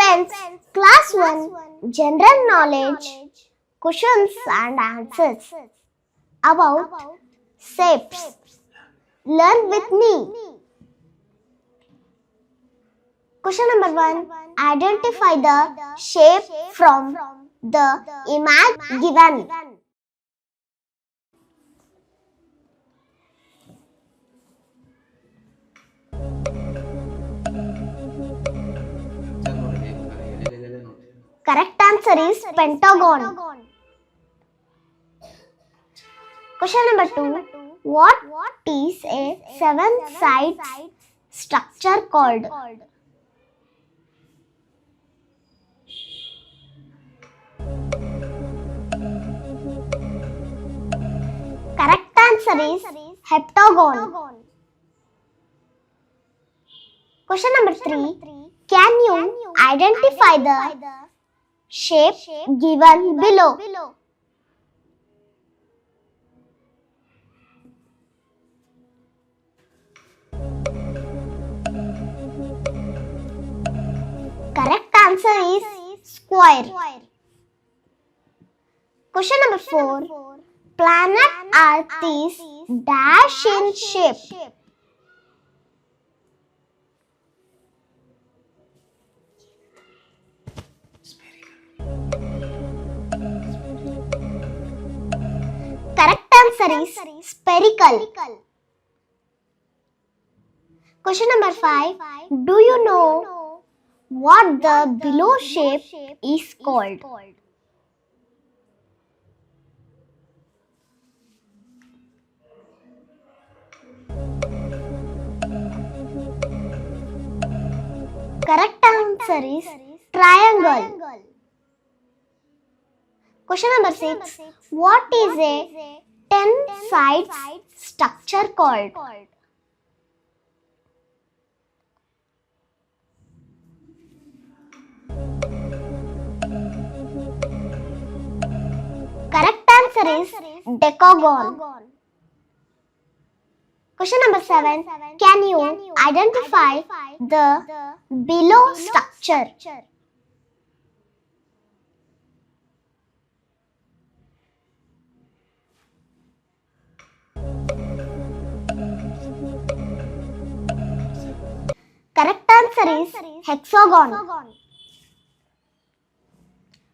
Friends, Class 1 General Knowledge Questions and Answers about shapes. Learn with me. Question number 1. Identify the shape from the image given. Correct answer is pentagon. Question number 2. What is a seven-sided structure called? Correct answer is heptagon. Question number 3. Can you identify the shape given below? Correct answer is square. Question number 4. Planet Earth is dash in shape. Correct answer is spherical. Question number 5. Do you know what the below shape is called? Correct answer is triangle. Question number 6. What is a 10-sided structure called? Correct answer is decagon. Question number 7. Can you identify the below structure? Correct answer is hexagon.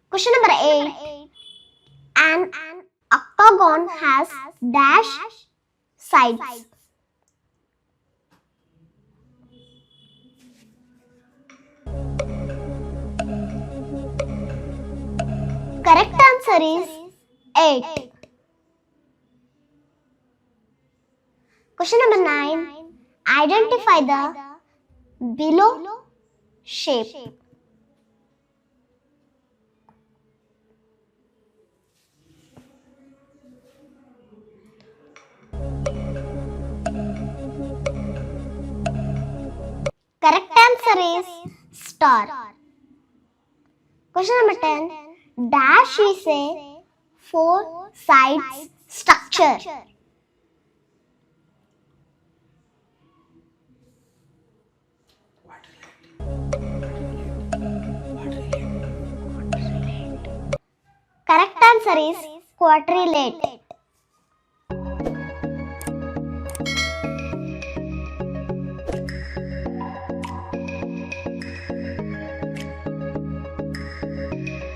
Question number 8. An octagon has dash sides. Correct answer is 8. Question number 9. Identify the below shape. Correct answer is star. Question number 10. Dash is a 4-sided structure. Correct answer is quadrilate.